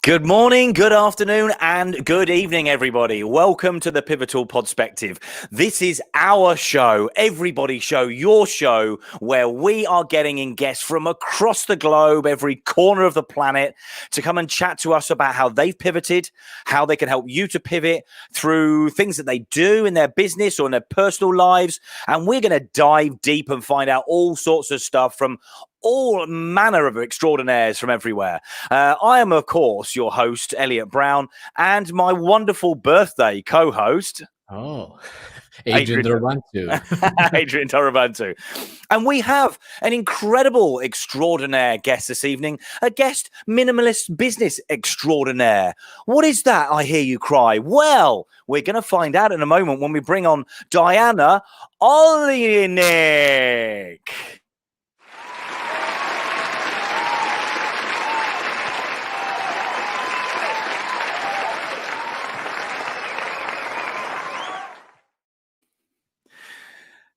Good morning, good afternoon, and good evening, everybody. Welcome to the Pivotal Podspective. This is our show, everybody's show, your show, where we are getting in guests from across the globe, every corner of the planet, to come and chat to us about how they've pivoted, how they can help you to pivot through things that they do in their business or in their personal lives. And we're going to dive deep and find out all sorts of stuff from all manner of extraordinaires from everywhere. I am, of course, your host, Elliot Brown, and my wonderful birthday co-host, Adrian Dorobantu. Adrian Dorobantu. And we have an incredible extraordinaire guest this evening, a guest minimalist business extraordinaire. What is that, I hear you cry? Well, we're going to find out in a moment when we bring on Diana Olynick.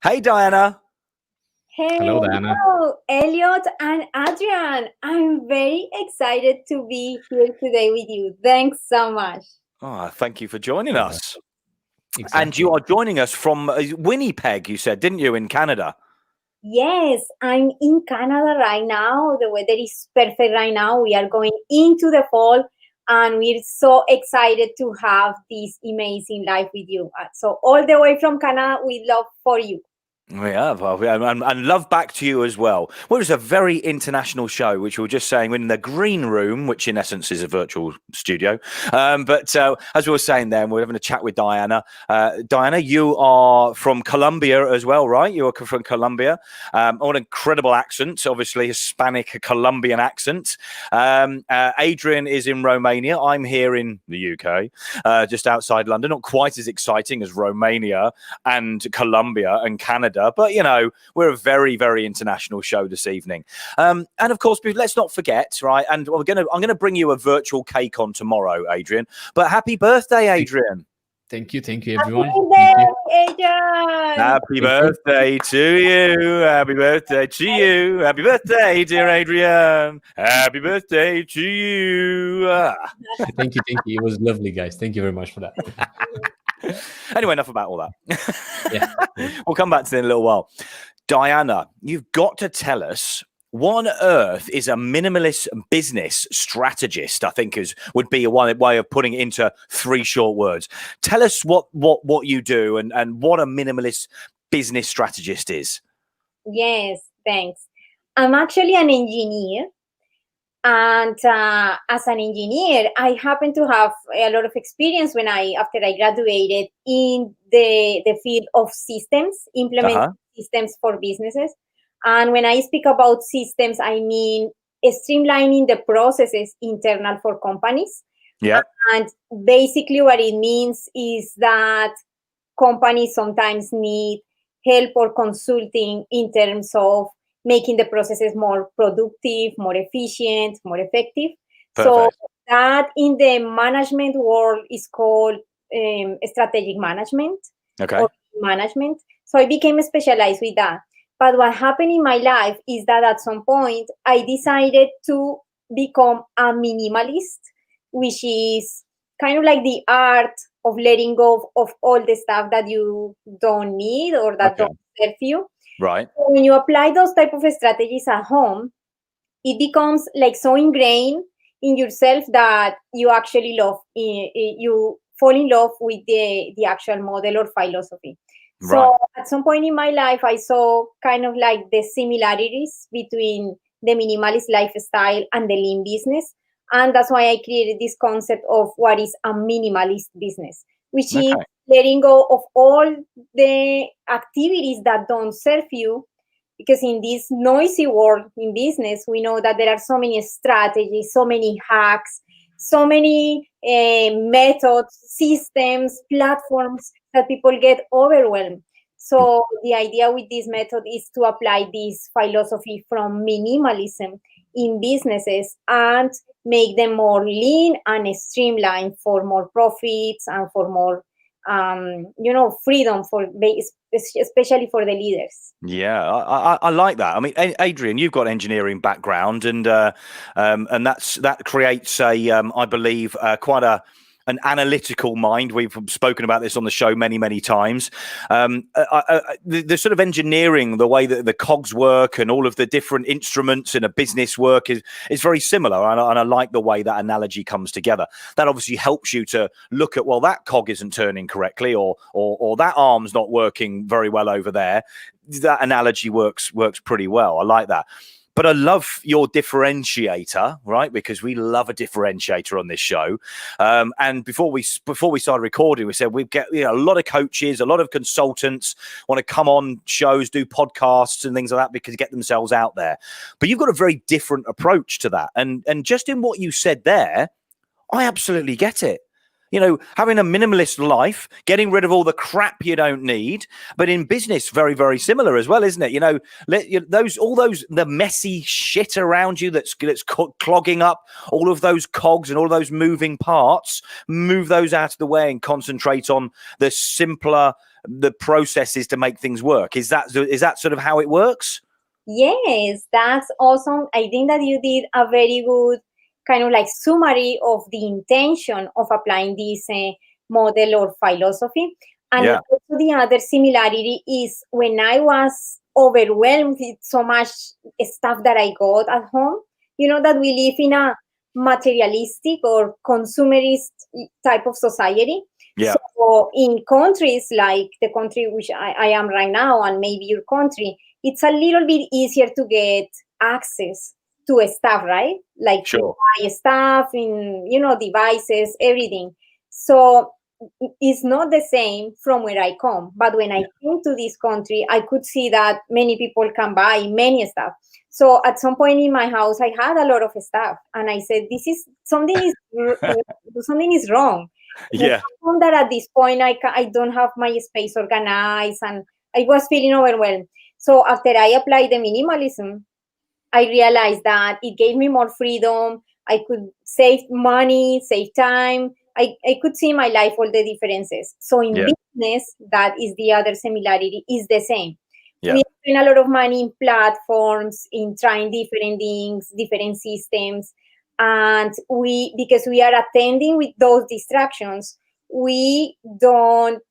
Hey, Diana. Hello, Diana. Elliot and Adrian. I'm very excited to be here today with you. Thanks so much. Oh, thank you for joining us. Exactly. And you are joining us from Winnipeg, you said, didn't you, in Canada? Yes, I'm in Canada right now. The weather is perfect right now. We are going into the fall, and we're so excited to have this amazing life with you. So all the way from Canada, we love for you. Yeah, well, and love back to you as well. Well, it's a very international show, which we were just saying, we're in the green room, which in essence is a virtual studio. But as we were saying then, we're having a chat with Diana. Diana, you are from Colombia as well, right? You are from Colombia. What an incredible accent, obviously Hispanic Colombian accent. Adrian is in Romania. I'm here in the UK, just outside London. Not quite as exciting as Romania and Colombia and Canada. But, you know, we're a very, very international show this evening. And of course, let's not forget, right? And I'm going to bring you a virtual cake on tomorrow, Adrian. But happy birthday, Adrian. Thank you, everyone. Happy birthday to you. Happy birthday to you. Happy birthday, dear Adrian. Happy birthday to you. Thank you. It was lovely, guys. Thank you very much for that. Anyway, enough about all that. Yeah. We'll come back to it in a little while. Diana, you've got to tell us what on earth is a minimalist business strategist, I think would be a way of putting it into 3 short words. Tell us what you do and what a minimalist business strategist is. Yes, thanks. I'm actually an engineer. And as an engineer, I happen to have a lot of experience after I graduated in the field of systems, implementing systems for businesses. And when I speak about systems, I mean streamlining the processes internal for companies. Yeah. And basically what it means is that companies sometimes need help or consulting in terms of making the processes more productive, more efficient, more effective. Perfect. So that in the management world is called strategic management. Okay. Or management. So I became specialized with that. But what happened in my life is that at some point I decided to become a minimalist, which is kind of like the art of letting go of all the stuff that you don't need or that don't serve you. Right. So when you apply those type of strategies at home, it becomes like so ingrained in yourself that you actually you fall in love with the actual model or philosophy. Right. So at some point in my life, I saw kind of like the similarities between the minimalist lifestyle and the lean business. And that's why I created this concept of what is a minimalist business, which is letting go of all the activities that don't serve you. Because in this noisy world in business, we know that there are so many strategies, so many hacks, so many methods, systems, platforms that people get overwhelmed. So the idea with this method is to apply this philosophy from minimalism in businesses and make them more lean and streamlined for more profits and for more freedom especially for the leaders. Yeah, I like that. I mean, Adrian, you've got engineering background, and that creates I believe, quite an analytical mind. We've spoken about this on the show many times. The sort of engineering, the way that the cogs work and all of the different instruments in a business work is very similar. And I like the way that analogy comes together. That obviously helps you to look at, well, that cog isn't turning correctly, or that arm's not working very well over there. That analogy works pretty well. I like that. But I love your differentiator, right? Because we love a differentiator on this show. And before we started recording, we said we get a lot of coaches, a lot of consultants want to come on shows, do podcasts and things like that because get themselves out there. But you've got a very different approach to that. And just in what you said there, I absolutely get it. Having a minimalist life, getting rid of all the crap you don't need, but in business, very, very similar as well, isn't it? The messy shit around you that's clogging up all of those cogs and all of those moving parts, move those out of the way and concentrate on the simpler, the processes to make things work. Is that sort of how it works? Yes, that's awesome. I think that you did a very good kind of like summary of the intention of applying this model or philosophy. And also the other similarity is when I was overwhelmed with so much stuff that I got at home, that we live in a materialistic or consumerist type of society. Yeah. So in countries like the country which I am right now, and maybe your country, it's a little bit easier to get access to stuff, right? Like sure. To buy stuff in, devices, everything. So it's not the same from where I come. But when I came to this country, I could see that many people can buy many stuff. So at some point in my house, I had a lot of stuff, and I said, something is wrong. Yeah. That at this point I don't have my space organized, and I was feeling overwhelmed. So after I applied the minimalism, I realized that it gave me more freedom. I could save money, save time. I could see in my life all the differences. So in business, that is the other similarity, is the same. Yeah. We spend a lot of money in platforms, in trying different things, different systems. And because we are attending with those distractions, we don't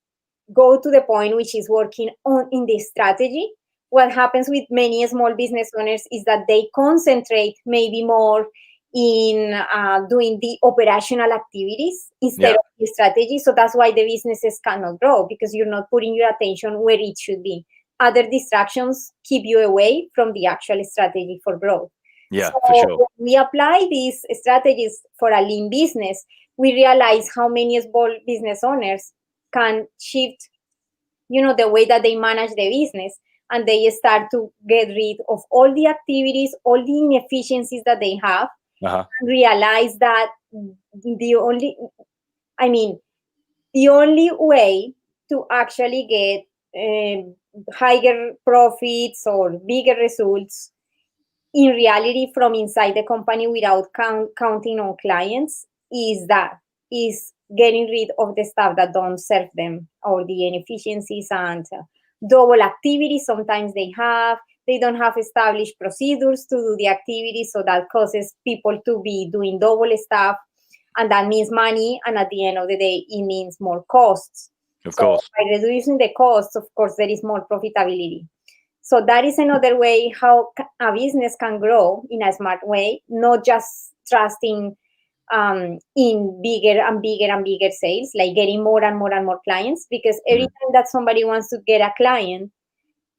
go to the point which is working in the strategy. What happens with many small business owners is that they concentrate maybe more in doing the operational activities instead of the strategy. So that's why the businesses cannot grow, because you're not putting your attention where it should be. Other distractions keep you away from the actual strategy for growth. Yeah, so for sure. When we apply these strategies for a lean business, we realize how many small business owners can shift, the way that they manage the business. And they start to get rid of all the activities, all the inefficiencies that they have, and realize that the only way to actually get higher profits or bigger results in reality from inside the company without counting on clients is getting rid of the stuff that don't serve them, or the inefficiencies and double activities sometimes they don't have established procedures to do the activities, so that causes people to be doing double stuff, and that means money, and at the end of the day it means more costs. Of course. By reducing the costs, of course, there is more profitability. So that is another way how a business can grow in a smart way, not just trusting in bigger and bigger and bigger sales, like getting more and more and more clients, because every time that somebody wants to get a client,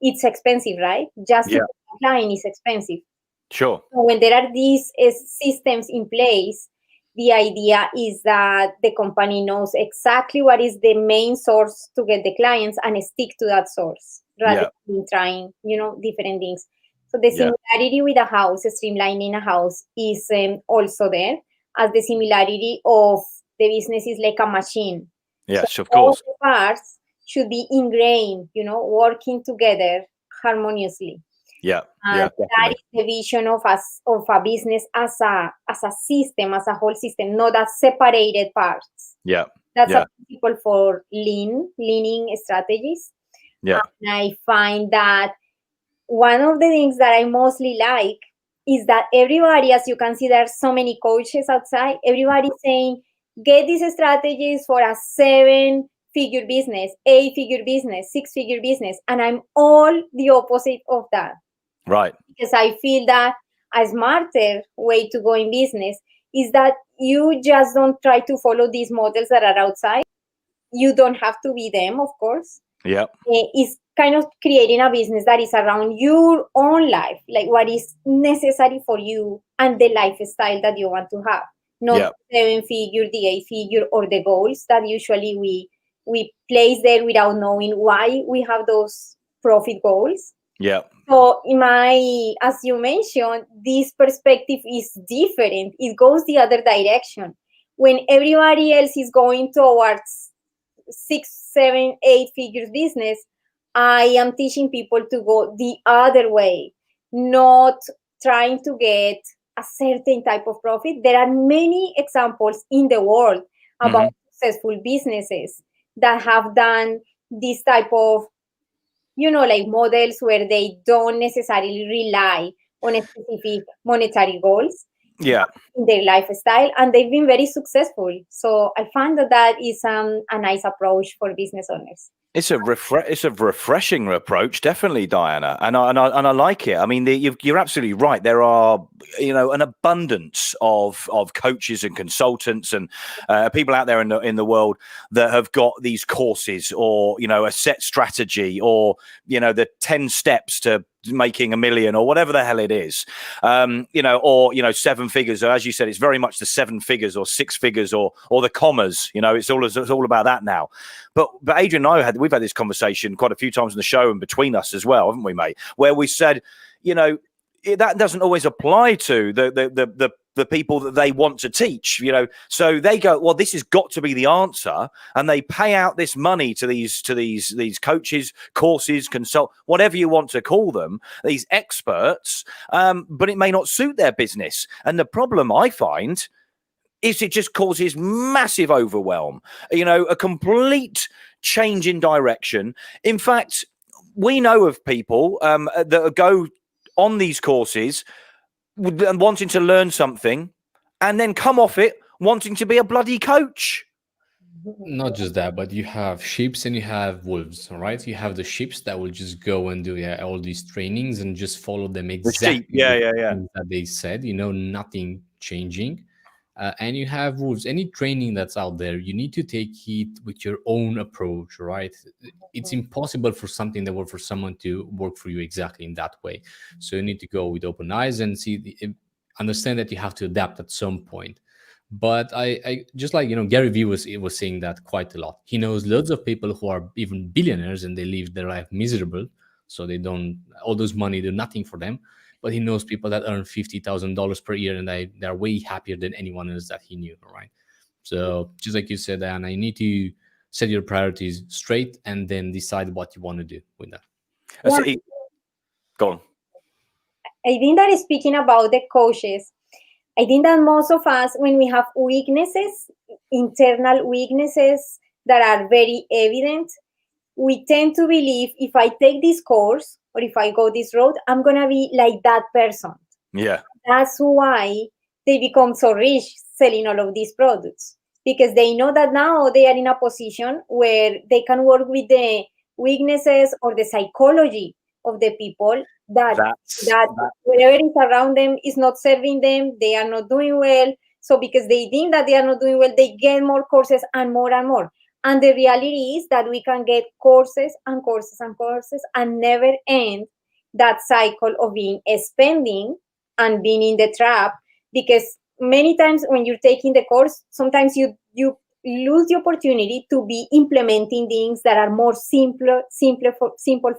it's expensive, right? Just to get a client is expensive. Sure. So when there are these systems in place, the idea is that the company knows exactly what is the main source to get the clients and stick to that source rather than trying, different things. So the similarity with a house, streamlining a house, is also there, as the similarity of the business is like a machine. Yes, so of course. All the parts should be ingrained, working together harmoniously. Yeah. And that is the vision of a business as a system, as a whole system, not as separated parts. Yeah. That's Yeah. a principle for leaning strategies. Yeah. And I find that one of the things that I mostly like is that everybody, as you can see, there are so many coaches outside, everybody's saying, get these strategies for a 7-figure business, 8-figure business, 6-figure business. And I'm all the opposite of that. Right. Because I feel that a smarter way to go in business is that you just don't try to follow these models that are outside. You don't have to be them, of course. Yeah. It's kind of creating a business that is around your own life, like what is necessary for you and the lifestyle that you want to have. Not 7-figure, the 8-figure, or the goals that usually we place there without knowing why we have those profit goals. Yeah. So as you mentioned, this perspective is different. It goes the other direction. When everybody else is going towards 6, 7, 8-figures business, I am teaching people to go the other way, not trying to get a certain type of profit. There are many examples in the world about successful businesses that have done this type of, like models where they don't necessarily rely on a specific monetary goals in their lifestyle, and they've been very successful. So I find that is a nice approach for business owners. It's a refreshing approach, definitely, Diana, and I like it. I mean, you're absolutely right. There are, an abundance of coaches and consultants and people out there in the world that have got these courses, or a set strategy, or the 10 steps to making $1 million, or whatever the hell it is, or 7 figures. As you said, it's very much the 7 figures or 6 figures or the commas. It's all about that now. But Adrian and I we've had this conversation quite a few times on the show and between us as well, haven't we, mate? Where we said, that doesn't always apply to the people that they want to teach, so they go, well, this has got to be the answer, and they pay out this money to these coaches, courses, consult, whatever you want to call them, these experts, but it may not suit their business. And the problem I find is it just causes massive overwhelm, a complete change in direction. In fact, we know of people that go on these courses and wanting to learn something, and then come off it wanting to be a bloody coach. Not just that, but you have sheep and you have wolves, all right? You have the sheep that will just go and do all these trainings and just follow them exactly that they said, nothing changing. And you have wolves. Any training that's out there, you need to take it with your own approach, right? It's impossible for something that works for someone to work for you exactly in that way. So you need to go with open eyes and understand that you have to adapt at some point. But I just like, Gary Vee was saying that quite a lot. He knows loads of people who are even billionaires and they live their life miserable. So all those money do nothing for them. But he knows people that earn $50,000 per year, and they're way happier than anyone else that he knew, right? So just like you said, Diana, you need to set your priorities straight and then decide what you want to do with that. Go on. I think that speaking about the coaches, I think that most of us, when we have weaknesses, internal weaknesses that are very evident, we tend to believe if I take this course or if I go this road, I'm going to be like that person. Yeah. That's why they become so rich selling all of these products, because they know that now they are in a position where they can work with the weaknesses or the psychology of the people that whatever is around them is not serving them. They are not doing well. So because they think that they are not doing well, they get more courses and more and more. And the reality is that we can get courses and courses and courses and never end that cycle of spending and being in the trap. Because many times when you're taking the course, sometimes you lose the opportunity to be implementing things that are more simple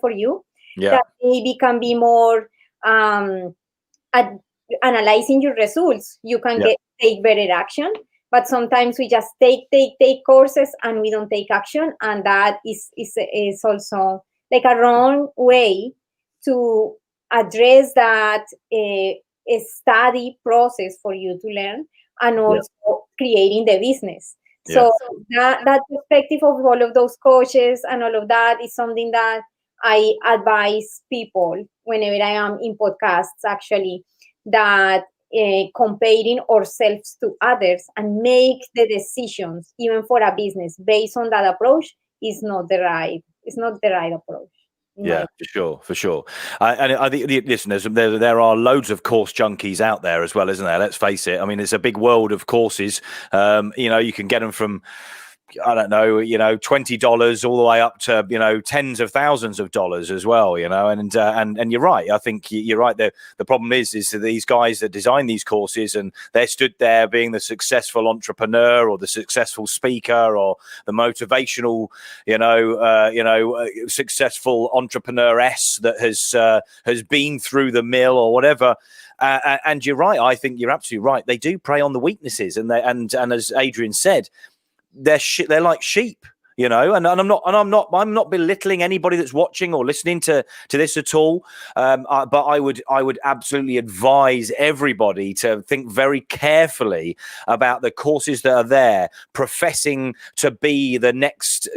for you. Yeah. That maybe can be more analyzing your results. You can take better action. But sometimes we just take courses and we don't take action, and that is also like a wrong way to address that a study process for you to learn, and also creating the business. So that perspective of all of those coaches and all of that is something that I advise people whenever I am in podcasts, actually, that comparing ourselves to others and make the decisions, even for a business, based on that approach is not the right approach. Yeah, for sure. And I think, listeners, there are loads of course junkies out there as well, isn't there? Let's face it. I mean, it's a big world of courses. You can get them from, I don't know, $20 all the way up to, tens of thousands of dollars as well, and you're right. I think you're right. The problem is that these guys that design these courses, and they're stood there being the successful entrepreneur or the successful speaker or the motivational, successful entrepreneur-ess that has been through the mill or whatever. And you're right. I think you're absolutely right. They do prey on the weaknesses, and as Adrian said, they're like sheep, and I'm not belittling anybody that's watching or listening to this at all. But I would absolutely advise everybody to think very carefully about the courses that are there, professing to be the next,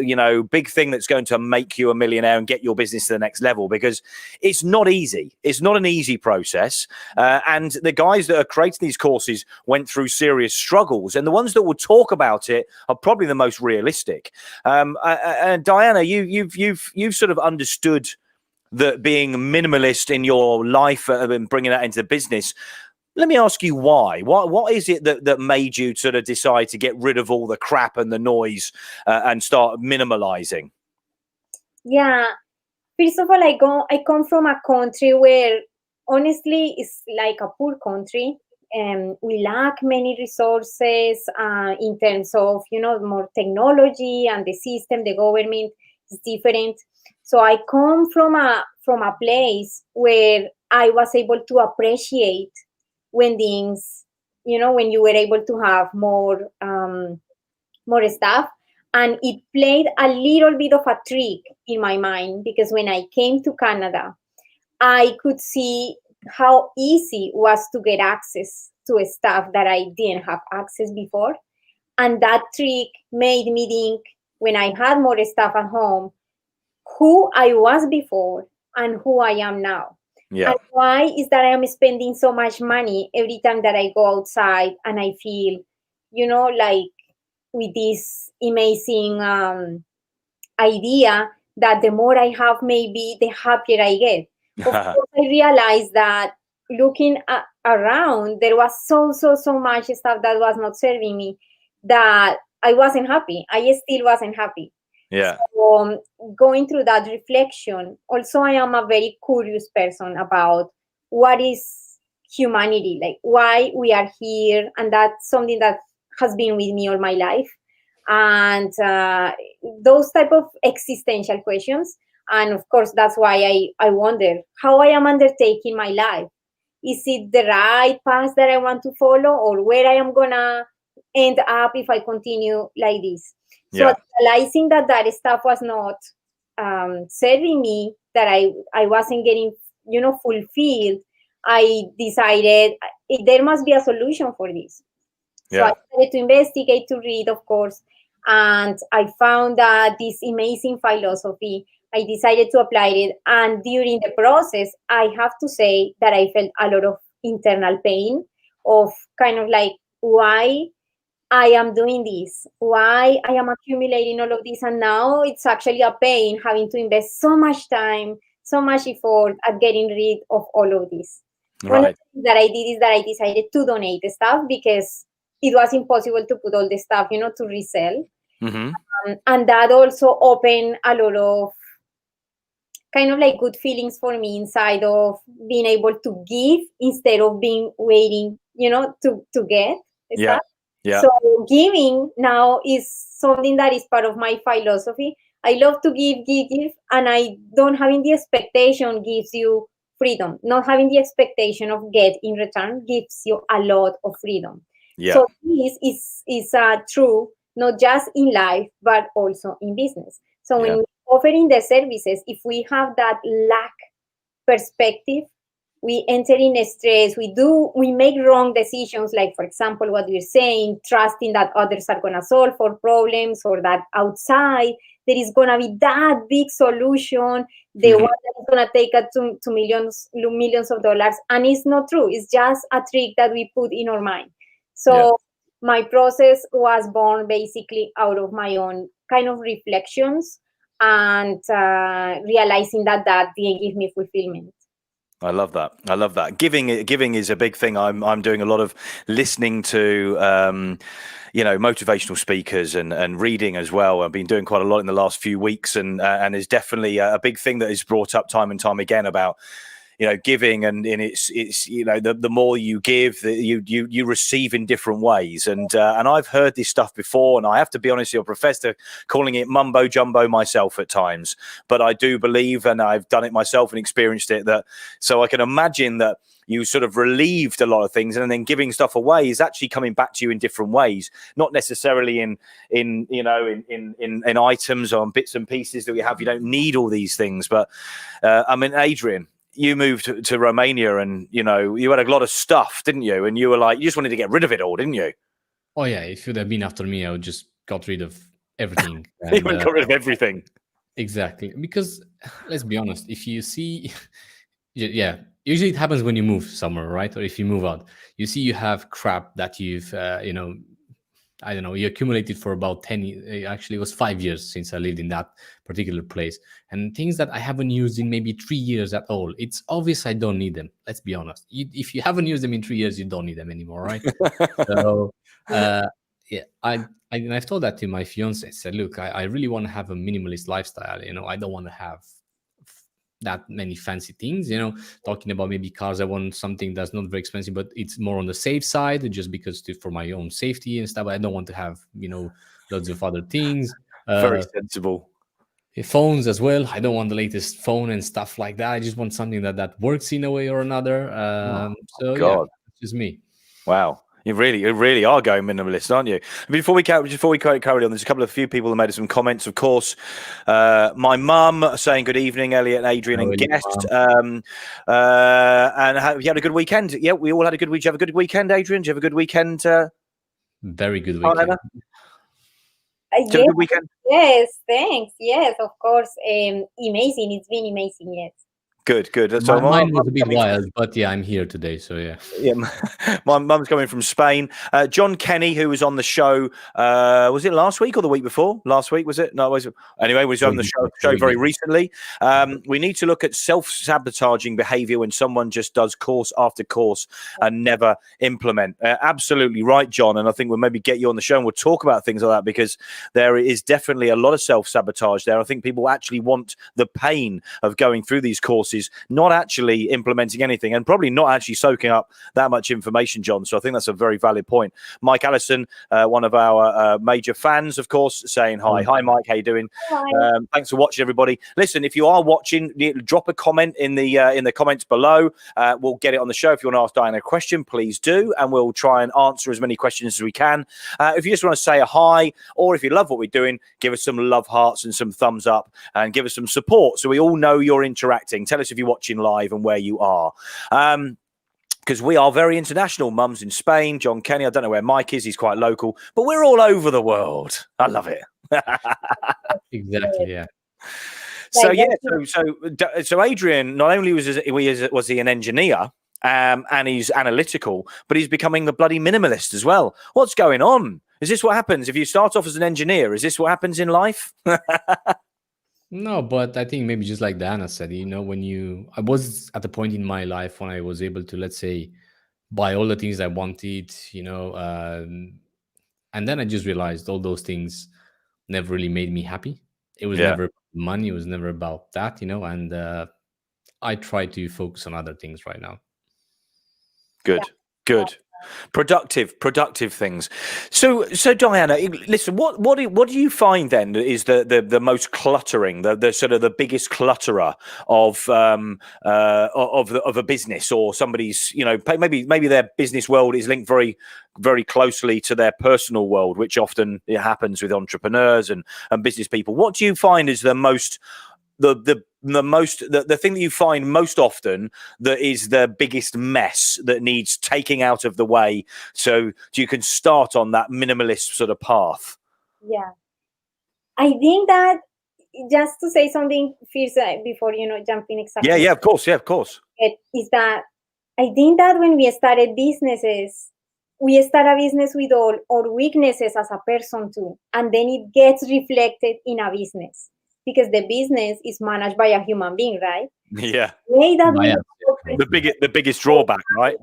big thing that's going to make you a millionaire and get your business to the next level, because it's not easy. It's not an easy process. And the guys that are creating these courses went through serious struggles, and the ones that will talk about it are probably the most realistic. And Diana, you've sort of understood that being minimalist in your life and bringing that into the business. Let me ask you why. What is it that made you sort of decide to get rid of all the crap and the noise and start minimalizing? Yeah, first of all, I come from a country where honestly it's like a poor country. We lack many resources in terms of, more technology, and the system, the government is different. So I come from a place where I was able to appreciate when things, when you were able to have more stuff. And it played a little bit of a trick in my mind, because when I came to Canada, I could see how easy it was to get access to stuff that I didn't have access before. And that trick made me think, when I had more stuff at home, who I was before and who I am now. Yeah. And why is that I am spending so much money every time that I go outside, and I feel, like with this amazing idea that the more I have, maybe the happier I get. Of course, I realized that looking around, there was so much stuff that was not serving me, that I wasn't happy. I still wasn't happy. Yeah. So going through that reflection, also I am a very curious person about what is humanity, like why we are here, and that's something that has been with me all my life. And those type of existential questions. And of course, that's why I wonder how I am undertaking my life. Is it the right path that I want to follow, or where I am gonna end up if I continue like this? So realizing that stuff was not serving me, that I wasn't getting, fulfilled, I decided there must be a solution for this. So I started to investigate, to read, of course, and I found that this amazing philosophy. I decided to apply it, and during the process, I have to say that I felt a lot of internal pain of kind of like, why I am doing this, why I am accumulating all of this, and now it's actually a pain having to invest so much time, so much effort at getting rid of all of this. Right. One of the things that I did is that I decided to donate the stuff, because it was impossible to put all the stuff, to resell. Mm-hmm. And that also opened a lot of kind of like good feelings for me inside, of being able to give instead of being waiting, to get stuff. Yeah. So giving now is something that is part of my philosophy. I love to give, and I don't having the expectation gives you freedom. Not having the expectation of get in return gives you a lot of freedom. Yeah. So this is true, not just in life, but also in business. So when we're offering the services, if we have that lack perspective, we enter in stress, we make wrong decisions, like, for example, what you're saying, trusting that others are going to solve our problems, or that outside there is going to be that big solution, the one that is going to take us to millions of dollars. And it's not true. It's just a trick that we put in our mind. So my process was born basically out of my own kind of reflections and realizing that didn't give me fulfillment. I love that. I love that. Giving is a big thing. I'm doing a lot of listening to, motivational speakers and reading as well. I've been doing quite a lot in the last few weeks, and there's definitely a big thing that is brought up time and time again about, giving, and it's the more you give, you receive in different ways, and I've heard this stuff before, and I have to be honest, you're Professor, calling it mumbo jumbo myself at times, but I do believe, and I've done it myself and experienced it, so I can imagine that you sort of relieved a lot of things, and then giving stuff away is actually coming back to you in different ways, not necessarily in items or bits and pieces that we have. You don't need all these things, but Adrian, you moved to Romania, and you had a lot of stuff, didn't you? And you were like, you just wanted to get rid of it all, didn't you? Oh yeah, if you'd have been after me, I would just got rid of everything. You got rid of everything. Exactly, because let's be honest, if you see, usually it happens when you move somewhere, right? Or if you move out, you see you have crap that you've, I don't know, you accumulated for about 10 years. Actually, it was 5 years since I lived in that particular place. And things that I haven't used in maybe 3 years at all. It's obvious I don't need them. Let's be honest. If you haven't used them in 3 years, you don't need them anymore, right? So, I've told that to my fiance. I said, look, I really want to have a minimalist lifestyle. I don't want to have that many fancy things, talking about maybe cars. I want something that's not very expensive, but it's more on the safe side, just because for my own safety and stuff. I don't want to have, loads of other things. Very sensible. Phones as well. I don't want the latest phone and stuff like that. I just want something that works in a way or another. Yeah, it's just me. Wow. You really are going minimalist, aren't you? Before we carry on, there's a few people that made some comments. Of course, my mum saying good evening, Elliot and Adrian and guest. And have you had a good weekend? Yeah, we all had a good week. Did you have a good weekend, Adrian? Did you have a good weekend? Very good weekend. Yes, a good weekend? Yes, thanks. Yes, of course. Amazing. It's been amazing. Yes. Good. So mine was a bit wild, but yeah, I'm here today, so yeah. Yeah, my mum's coming from Spain. John Kenny, who was on the show, was it last week or the week before? Last week, was it? No, anyway, was on the show very recently. We need to look at self-sabotaging behavior when someone just does course after course and never implement. Absolutely right, John. And I think we'll maybe get you on the show and we'll talk about things like that, because there is definitely a lot of self-sabotage there. I think people actually want the pain of going through these courses, not actually implementing anything, and probably not actually soaking up that much information, John. So I think that's a very valid point. Mike Allison, one of our major fans, of course, saying hi. Hi, Mike. How you doing? Hi. Thanks for watching, everybody. Listen, if you are watching, drop a comment in the comments below. We'll get it on the show. If you want to ask Diana a question, please do, and we'll try and answer as many questions as we can. If you just want to say a hi, or if you love what we're doing, give us some love hearts and some thumbs up, and give us some support so we all know you're interacting. Tell us if you're watching live and where you are. Because we are very international. Mum's in Spain. John Kenny, I don't know where Mike is. He's quite local, but we're all over the world. I love it. Exactly, yeah. So Adrian, not only was he an engineer, and he's analytical, but he's becoming the bloody minimalist as well. What's going on? Is this what happens if you start off as an engineer? Is this what happens in life? No, but I think maybe just like Diana said, I was at the point in my life when I was able to, let's say, buy all the things I wanted, and then I just realized all those things never really made me happy. It was never money. It was never about that, and I try to focus on other things right now. Good. Productive things. So Diana, listen, what do you find then is the most cluttering, the sort of the biggest clutterer of a business, or somebody's, maybe their business world is linked very, very closely to their personal world, which often it happens with entrepreneurs and business people. What do you find is the most the thing that you find most often that is the biggest mess that needs taking out of the way, so you can start on that minimalist sort of path? Yeah, I think that, just to say something first before jumping exactly. Yeah, of course. Is that I think that when we started businesses, we start a business with all our weaknesses as a person too, and then it gets reflected in a business because the business is managed by a human being, right? Yeah. The way that the biggest drawback, right?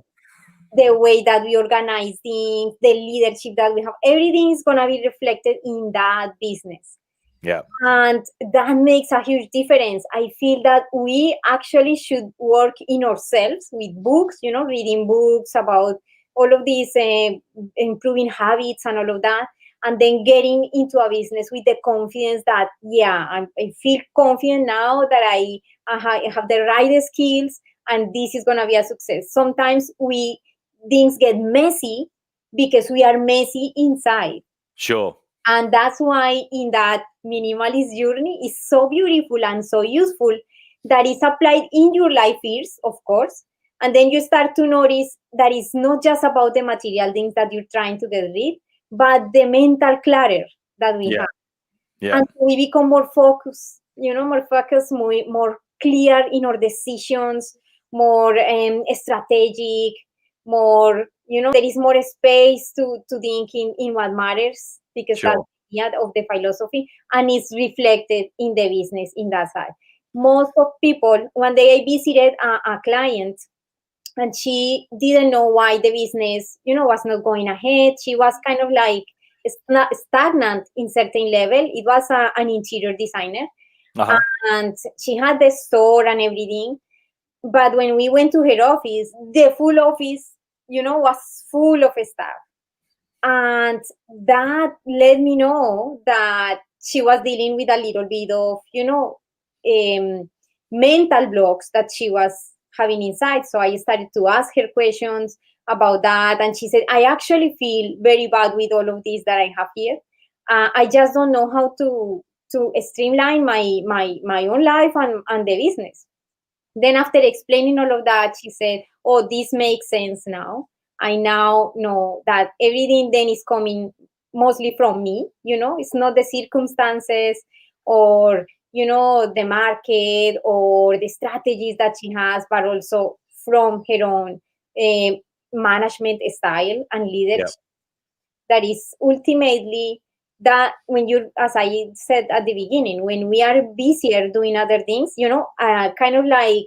The way that we organize things, the leadership that we have, everything is going to be reflected in that business. Yeah. And that makes a huge difference. I feel that we actually should work in ourselves with books, reading books about all of these improving habits and all of that, and then getting into a business with the confidence that, I feel confident now that I have the right skills and this is going to be a success. Sometimes things get messy because we are messy inside. Sure. And that's why in that minimalist journey is so beautiful and so useful that is applied in your life first, of course. And then you start to notice that it's not just about the material things that you're trying to get rid, but the mental clutter that we have. Yeah. And we become more focused, more clear in our decisions, more strategic, more, there is more space to think in what matters, because that's the idea of the philosophy, and it's reflected in the business in that side. Most of people, one day I visited a client, and she didn't know why the business, was not going ahead. She was kind of like stagnant in certain level. It was an interior designer, and she had the store and everything. But when we went to her office, the full office, was full of stuff. And that let me know that she was dealing with a little bit of, mental blocks that she was having inside. So I started to ask her questions about that. And she said, I actually feel very bad with all of this that I have here. I just don't know how to streamline my own life and the business. Then after explaining all of that, she said, oh, this makes sense now. I now know that everything then is coming mostly from me. It's not the circumstances or, the market or the strategies that she has, but also from her own management style and leadership. That is ultimately that when as I said at the beginning, when we are busier doing other things, kind of like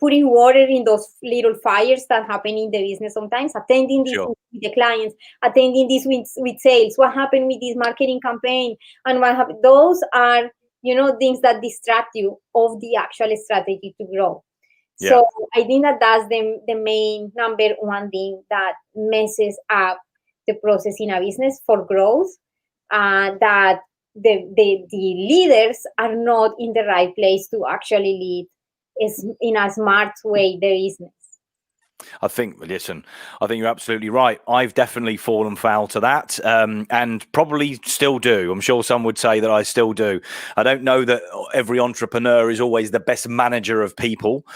putting water in those little fires that happen in the business sometimes, attending this with the clients, attending this with sales, what happened with this marketing campaign, and what happened. Those are, things that distract you of the actual strategy to grow. Yeah. So I think that that's the main number one thing that messes up the process in a business for growth, that the leaders are not in the right place to actually lead in a smart way the business. I think you're absolutely right. I've definitely fallen foul to that, and probably still do. I'm sure some would say that I still do. I don't know that every entrepreneur is always the best manager of people.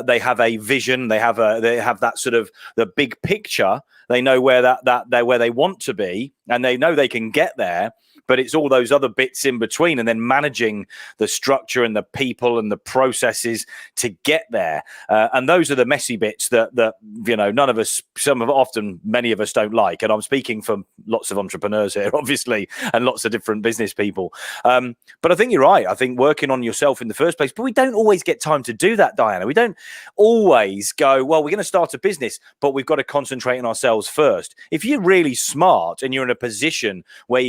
They have a vision. They have that sort of the big picture. They know where they're where they want to be, and they know they can get there. But it's all those other bits in between, and then managing the structure and the people and the processes to get there. And those are the messy bits that none of us, many of us don't like. And I'm speaking for lots of entrepreneurs here, obviously, and lots of different business people. But I think you're right. I think working on yourself in the first place, but we don't always get time to do that, Diana. We don't always go, well, we're going to start a business, but we've got to concentrate on ourselves first. If you're really smart and you're in a position where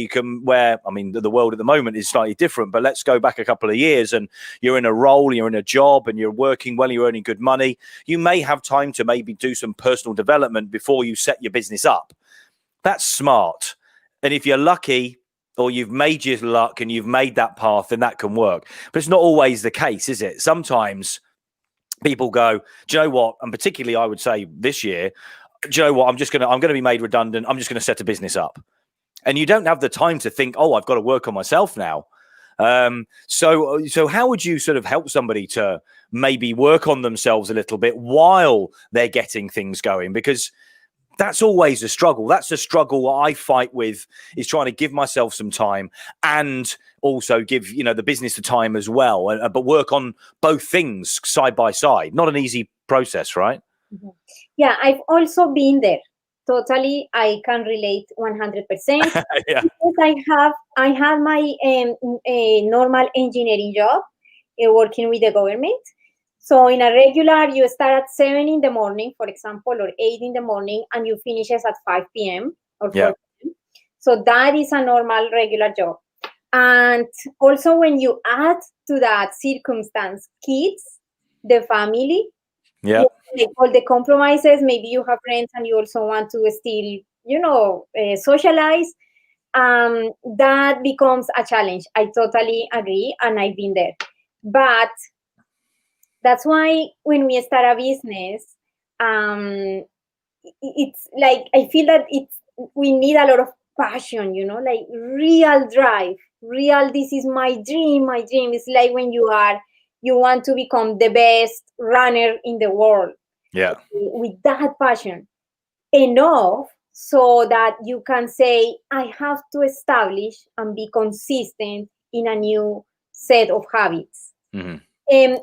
the world at the moment is slightly different, but let's go back a couple of years and you're in a role, you're in a job and you're working well, you're earning good money. You may have time to maybe do some personal development before you set your business up. That's smart. And if you're lucky or you've made your luck and you've made that path, then that can work. But it's not always the case, is it? Sometimes people go, do you know what? And particularly I would say this year, do you know what? I'm going to be made redundant. I'm just going to set a business up. And you don't have the time to think, oh, I've got to work on myself now. So how would you sort of help somebody to maybe work on themselves a little bit while they're getting things going? Because that's always a struggle. That's a struggle I fight with, is trying to give myself some time and also give, the business the time as well, but work on both things side by side. Not an easy process, right? Mm-hmm. Yeah, I've also been there. Totally, I can relate 100%. Yeah. Because I had my normal engineering job, working with the government. So in a regular, you start at 7 in the morning, for example, or 8 in the morning, and you finish at 5 p.m. or 4 p.m. So that is a normal, regular job. And also when you add to that circumstance, kids, the family, like all the compromises, maybe you have friends and you also want to still, socialize, that becomes a challenge. I totally agree, and I've been there. But that's why when we start a business, it's like, I feel that we need a lot of passion, like real drive, this is my dream. It's like when you want to become the best runner in the world. Yeah. With that passion enough so that you can say, I have to establish and be consistent in a new set of habits. Mm-hmm.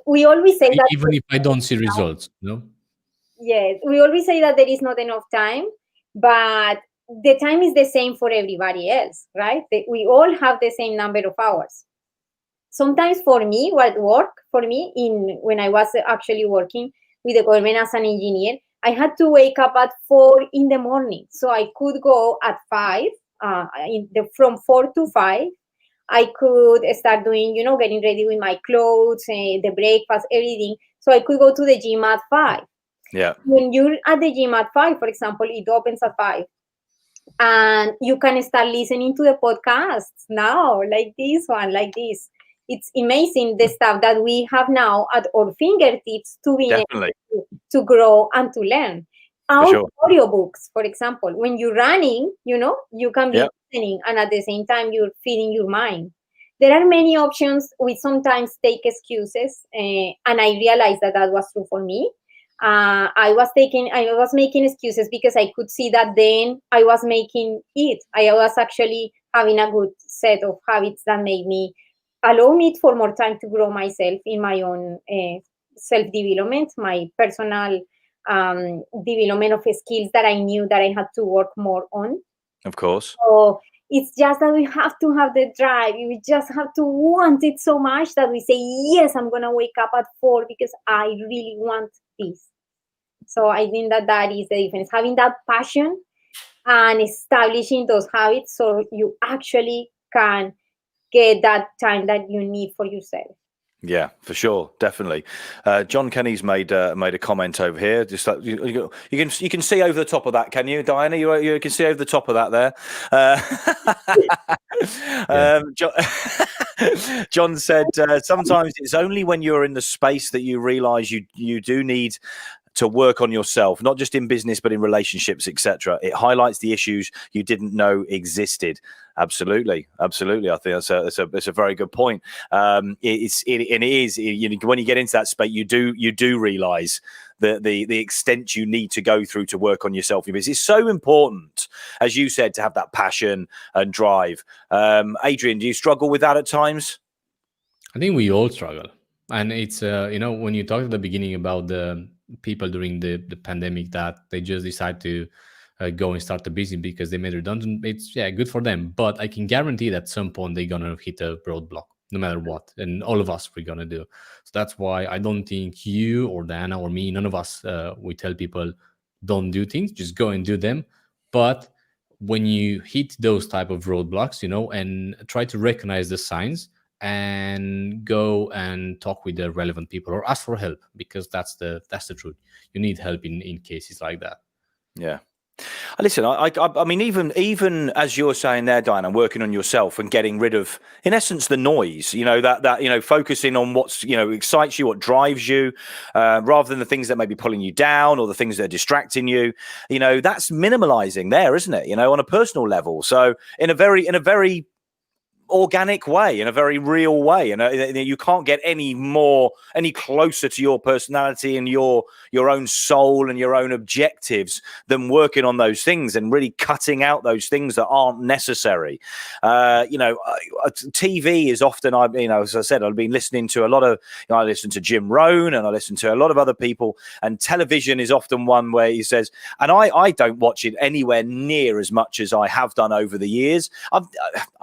We always say that even if I don't see results, no? Yes, we always say that there is not enough time, but the time is the same for everybody else, right? We all have the same number of hours. Sometimes for me, what worked for me when I was actually working with the government as an engineer, I had to wake up at 4 in the morning. So I could go at 5, from 4 to 5. I could start doing, getting ready with my clothes, the breakfast, everything. So I could go to the gym at 5. Yeah. When you're at the gym at 5, for example, it opens at 5. And you can start listening to the podcasts now, like this one, like this. It's amazing, the stuff that we have now at our fingertips to be able to grow and to learn. Audiobooks, for example, when you're running, you can be listening, and at the same time you're feeding your mind. There are many options. We sometimes take excuses, and I realized that was true for me. I was making excuses because I could see that then I was making it. I was actually having a good set of habits that made me allow me for more time to grow myself in my own self-development, my personal development of skills that I knew that I had to work more on. Of course. So it's just that we have to have the drive. We just have to want it so much that we say, yes, I'm going to wake up at 4 because I really want this. So I think that is the difference, having that passion and establishing those habits so you actually can get that time that you need for yourself. Yeah, for sure, definitely. John Kenny's made a comment over here. Just like you can see over the top of that, can you, Diana? You can see over the top of that there. John said sometimes it's only when you're in the space that you realize you do need to work on yourself, not just in business, but in relationships, etc. It highlights the issues you didn't know existed. Absolutely. I think that's a very good point. When you get into that space, you do realize the extent you need to go through to work on yourself. It's so important, as you said, to have that passion and drive. Adrian, do you struggle with that at times? I think we all struggle, and it's when you talked at the beginning about the people during the pandemic that they just decide to go and start a business because they made redundant. It's good for them, but I can guarantee that at some point they're gonna hit a roadblock, no matter what, and all of us we're gonna do. So that's why I don't think you or Diana or me, none of us, we tell people don't do things, just go and do them. But when you hit those type of roadblocks, and try to recognize the signs and go and talk with the relevant people or ask for help, because that's the truth. You need help in cases like that. Yeah. Listen, I mean, even as you're saying there, Diana, working on yourself and getting rid of, in essence, the noise, that focusing on what's, excites you, what drives you, rather than the things that may be pulling you down or the things that are distracting you, that's minimalizing there, isn't it? On a personal level. So in a very organic way, in a very real way, and you can't get any closer to your personality and your own soul and your own objectives than working on those things and really cutting out those things that aren't necessary. TV is often, as I said, I've been listening to a lot of, I listen to Jim Rohn and I listen to a lot of other people, and television is often one where he says, and I don't watch it anywhere near as much as I have done over the years. I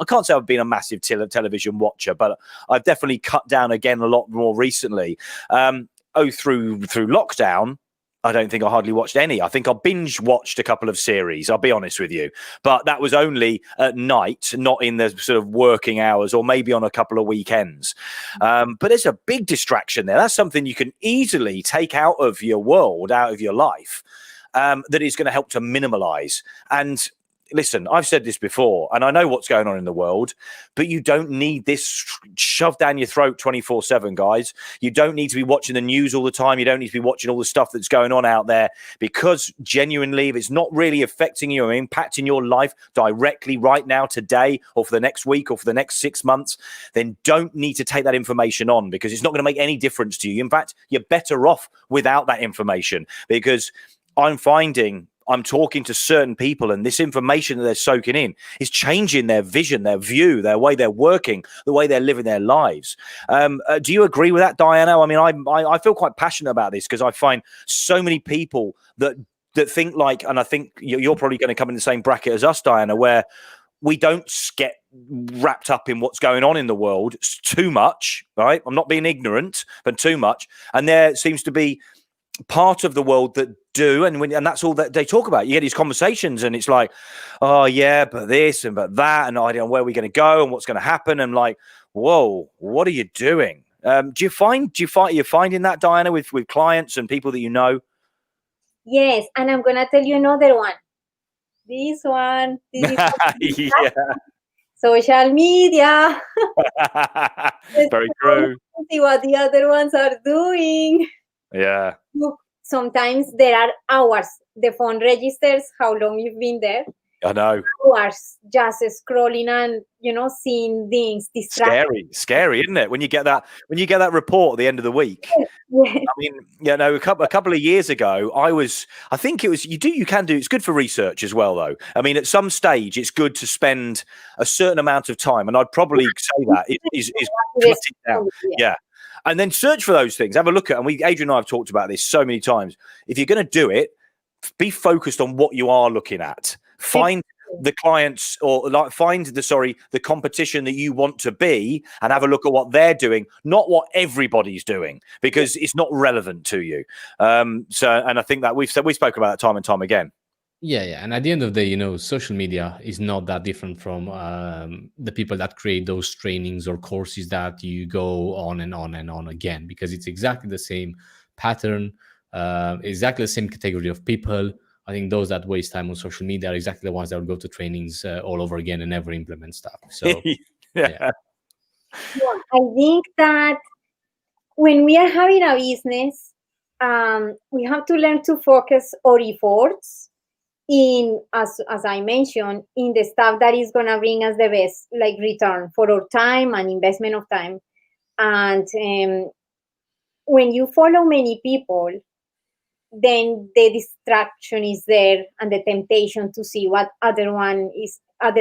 can't say I've been a massive television watcher, but I've definitely cut down again a lot more recently. Through lockdown, I don't think I hardly watched any. I think I binge watched a couple of series, I'll be honest with you. But that was only at night, not in the sort of working hours, or maybe on a couple of weekends. But there's a big distraction there. That's something you can easily take out of your world, out of your life, that is going to help to minimalize. And listen, I've said this before, and I know what's going on in the world, but you don't need this shoved down your throat 24/7, guys. You don't need to be watching the news all the time. You don't need to be watching all the stuff that's going on out there, because genuinely, if it's not really affecting you or impacting your life directly right now, today, or for the next week, or for the next 6 months, then don't need to take that information on, because it's not going to make any difference to you. In fact, you're better off without that information, because I'm talking to certain people, and this information that they're soaking in is changing their vision, their view, their way they're working, the way they're living their lives. Do you agree with that, Diana? I mean, I feel quite passionate about this, because I find so many people that think like, and I think you're probably going to come in the same bracket as us, Diana, where we don't get wrapped up in what's going on in the world too much, right? I'm not being ignorant, but too much. And there seems to be part of the world that do, and that's all that they talk about. You get these conversations, and it's like, oh yeah, but this and but that, and I don't know where we're going to go and what's going to happen. And like, whoa, what are you doing? You're finding that, Diana, with clients and people that you know? Yes, and I'm gonna tell you another one. This is yeah. Social media. Very true. See what the other ones are doing. Yeah. Sometimes there are hours. The phone registers how long you've been there. I know. Hours just scrolling and seeing things. Scary, isn't it? When you get that report at the end of the week. Yes. I mean, a couple of years ago, I think it was you can do. It's good for research as well, though. I mean, at some stage, it's good to spend a certain amount of time, and I'd probably say that is cut it down. Yeah. And then search for those things. Have a look at, and Adrian and I have talked about this so many times. If you're going to do it, be focused on what you are looking at. Find the clients, or find the competition that you want to be, and have a look at what they're doing, not what everybody's doing, because it's not relevant to you. And I think that we spoke about that time and time again. Yeah. And at the end of the day, social media is not that different from the people that create those trainings or courses that you go on and on and on again, because it's exactly the same pattern, exactly the same category of people. I think those that waste time on social media are exactly the ones that will go to trainings all over again and never implement stuff. So, yeah. I think that when we are having a business, we have to learn to focus our efforts in, as I mentioned, in the stuff that is going to bring us the best return for our time and investment of time. And when you follow many people, then the distraction is there, and the temptation to see what other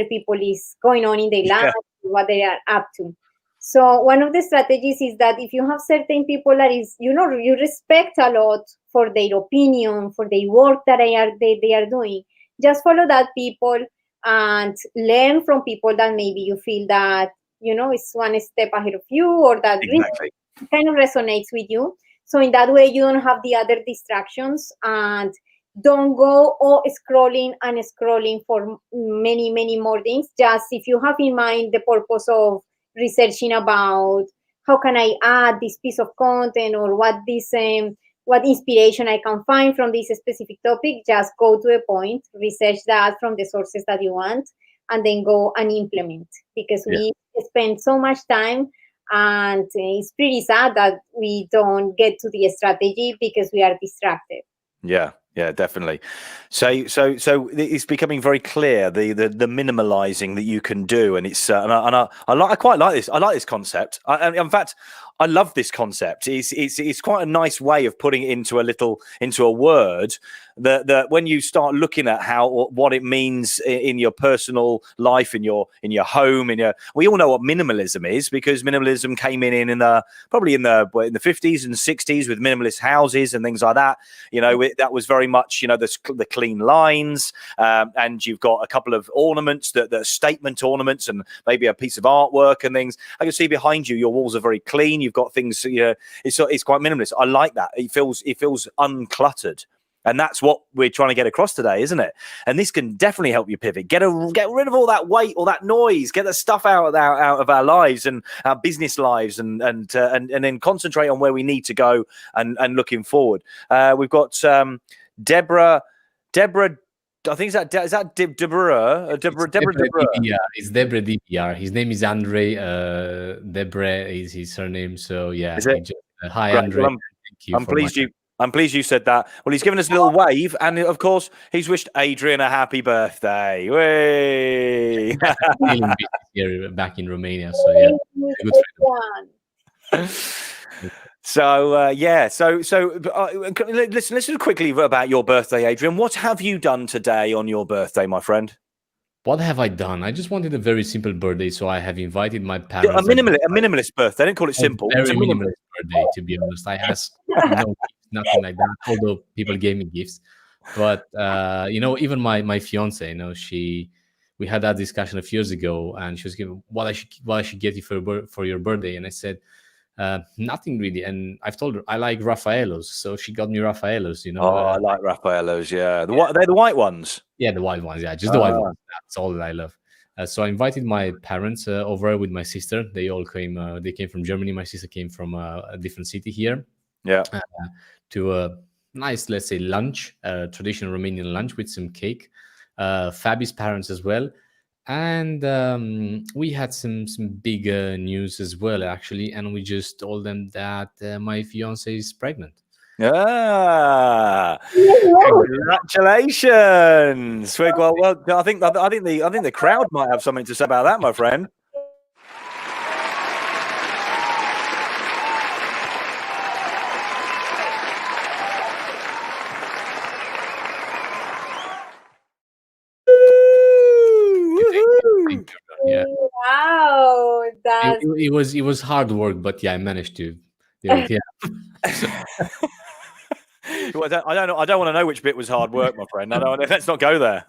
people is going on in their life, what they are up to. So one of the strategies is that if you have certain people that is, you respect a lot for their opinion, for their work that they are doing, just follow that people and learn from people that maybe you feel that, is one step ahead of you, or that really kind of resonates with you. So in that way, you don't have the other distractions, and don't go scrolling for many, many more things. Just if you have in mind the purpose of researching about how can I add this piece of content, or what inspiration I can find from this specific topic, just go to the point, research that from the sources that you want, and then go and implement. Because we spend so much time, and it's pretty sad that we don't get to the strategy because we are distracted. Yeah. Yeah, definitely. So it's becoming very clear the minimalizing that you can do, and it's I quite like this. I like this concept. In fact, I love this concept. It's quite a nice way of putting it into a word that when you start looking at what it means in your personal life, in your home, we all know what minimalism is, because minimalism came in probably in the 50s and 60s with minimalist houses and things like that. That was very much the clean lines, and you've got a couple of ornaments that are statement ornaments, and maybe a piece of artwork and things. I can see behind you, your walls are very clean. You've got things, it's quite minimalist. I like that. It feels uncluttered. And that's what we're trying to get across today, isn't it? And this can definitely help you pivot. Get rid of all that weight, all that noise. Get the stuff out of our lives and our business lives, and then concentrate on where we need to go and looking forward. We've got Deborah. I think is that Deborah. It's Deborah DBR. His name is Andre. Deborah is his surname. So yeah. Is it? Hi, right. Andre. Well, I'm pleased you said that. Well, he's given us a little wave, and of course, he's wished Adrian a happy birthday. Way. Here back in Romania, so yeah, good friend. So listen quickly about your birthday, Adrian. What have you done today on your birthday, my friend? What have I done? I just wanted a very simple birthday, so I have invited my parents. A minimalist birthday. I didn't call it simple. It's a minimalist birthday, to be honest. I asked nothing like that, although people gave me gifts. But even my fiance, we had that discussion a few years ago, and she was giving what I should get you for your birthday, and I said nothing really. And I've told her I like Raffaellos, so she got me Raffaellos. I like Raffaellos. Yeah, they're the white ones. Yeah, the white ones. Yeah, just the white ones. That's all that I love. So I invited my parents over with my sister. They all came. They came from Germany. My sister came from a different city here. Yeah. To a nice, let's say, lunch, traditional Romanian lunch with some cake. Fabi's parents as well. And we had some big news as well, actually. And we just told them that my fiance is pregnant. Congratulations! Well, I think the crowd might have something to say about that, my friend. Yeah. Wow, it was hard work, but yeah, I managed to do it. Yeah. Well, I don't know. I don't want to know which bit was hard work, my friend. Let's not go there.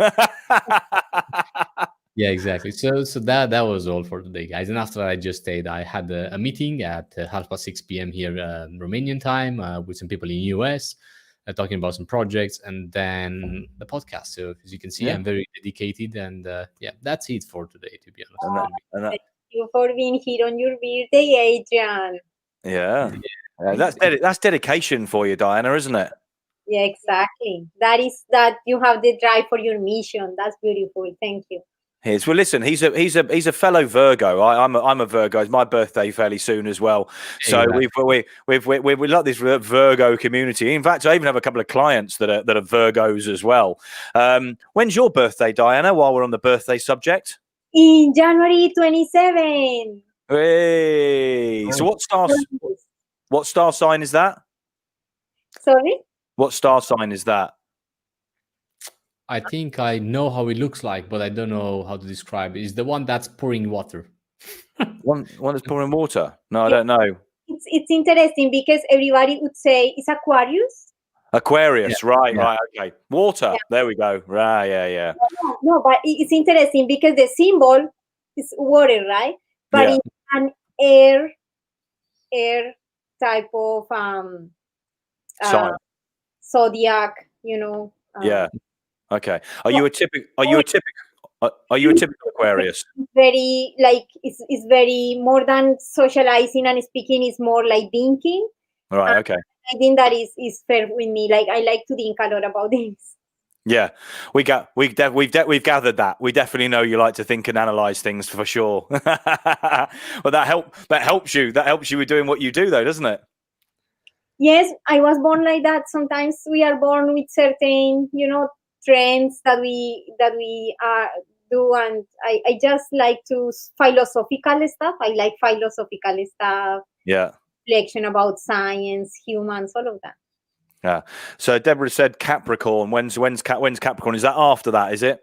Yeah, exactly. So that was all for today, guys. And after I just stayed, I had a meeting at 6:30 p.m. here, Romanian time, with some people in the US, talking about some projects, and then the podcast. So as you can see, I'm very dedicated, and that's it for today, to be honest. Thank you for being here on your birthday, Adrian. Yeah. That's dedication for you, Diana, isn't it? Yeah, exactly. That you have the drive for your mission. That's beautiful. Thank you. Well, listen, he's a fellow Virgo. I'm a Virgo. It's my birthday fairly soon as well. So we love this Virgo community. In fact, I even have a couple of clients that are Virgos as well. When's your birthday, Diana? While we're on the birthday subject, in January 27. Hey. So what star sign is that? Sorry? What star sign is that? I think I know how it looks like, but I don't know how to describe it. It's the one that's pouring water. one that's pouring water? No, I don't know. It's interesting because everybody would say it's Aquarius. Aquarius, right, okay. Water, there we go. Right, yeah. No, but it's interesting because the symbol is water, right? But it's an air type of zodiac, yeah. Okay. Are you a typical Aquarius? Very it's very more than socializing and speaking. It's more like thinking. Right. Okay. I think that is fair with me. Like I like to think a lot about this. Yeah, we've gathered that. We definitely know you like to think and analyze things for sure. Well, that helps you. That helps you with doing what you do, though, doesn't it? Yes, I was born like that. Sometimes we are born with certain, trends that we do, and I just like to philosophical stuff. I like philosophical stuff, Yeah. reflection about science, humans, all of that. Yeah. So Deborah said Capricorn. When's Capricorn? Is that after that? Is it?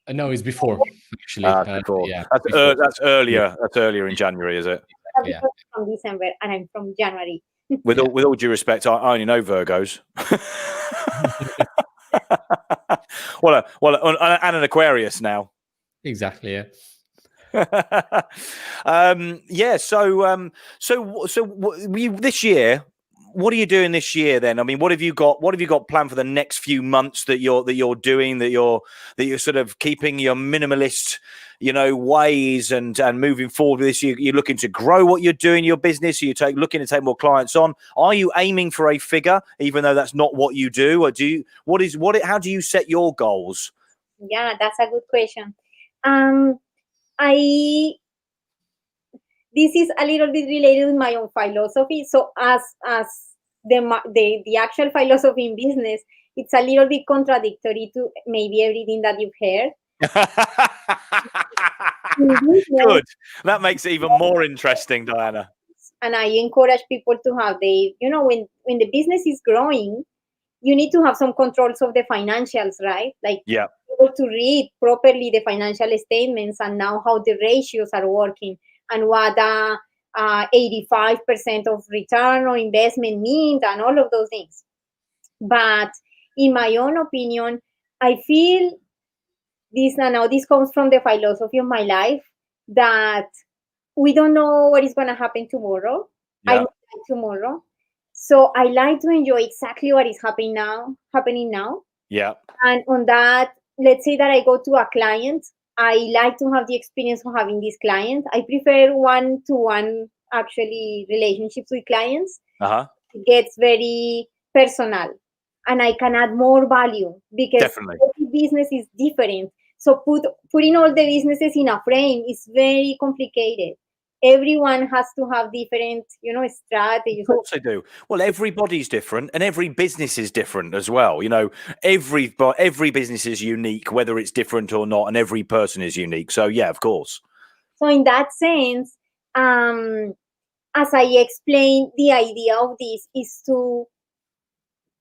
No, it's before actually. Before. Yeah, That's before. that's earlier. Yeah. That's earlier in January, is it? Yeah. Because I'm from December and I'm from January. With all due respect, I only know Virgos. well, and an Aquarius now. Exactly. Yeah. Yeah. So this year, what are you doing this year then? I mean, what have you got planned for the next few months that you're doing, that you're sort of keeping your minimalist, ways and moving forward with this? You're looking to grow what you're doing in your business. Are you looking to take more clients on? Are you aiming for a figure, even though that's not what you do? Or how do you set your goals? Yeah, that's a good question. This is a little bit related with my own philosophy. So as the actual philosophy in business, it's a little bit contradictory to maybe everything that you've heard. Good. That makes it even more interesting, Diana. And I encourage people to have when the business is growing, you need to have some controls of the financials, right? Like, yeah, able to read properly the financial statements and now how the ratios are working and what 85% of return on investment means and all of those things. But in my own opinion, I feel this comes from the philosophy of my life, that we don't know what is going to happen tomorrow. Yeah. I don't like tomorrow. So I like to enjoy exactly what is happening now. Yeah. And on that, let's say that I go to a client, I like to have the experience of having this client. I prefer one-to-one actually relationships with clients. It gets very personal and I can add more value because definitely every business is different. So putting all the businesses in a frame is very complicated. Everyone has to have different, strategies. Of course they do. Well, everybody's different and every business is different as well. Every business is unique, whether it's different or not, and every person is unique. So yeah, of course. So in that sense, as I explained, the idea of this is to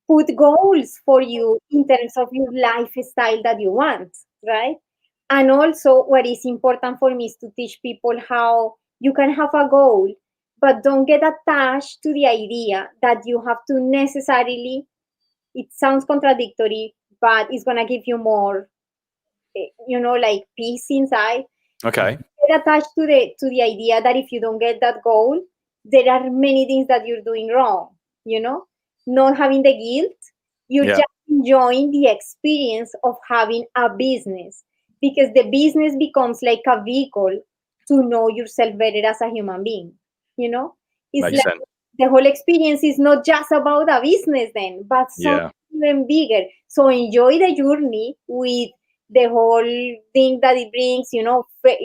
put goals for you in terms of your lifestyle that you want, right? And also what is important for me is to teach people how you can have a goal, but don't get attached to the idea that you have to necessarily, it sounds contradictory, but it's going to give you more, like peace inside. Okay. Get attached to the idea that if you don't get that goal, there are many things that you're doing wrong, not having the guilt. You're just enjoying the experience of having a business, because the business becomes like a vehicle to know yourself better as a human being. It's Makes like sense. The whole experience is not just about a business then, but something even bigger. So enjoy the journey with the whole thing that it brings,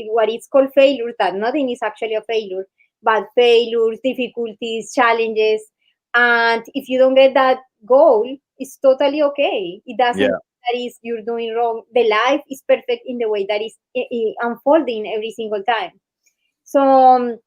what it's called failure, that nothing is actually a failure, but failures, difficulties, challenges. And if you don't get that goal, it's totally okay. It doesn't that is you're doing wrong. The life is perfect in the way that is unfolding every single time. So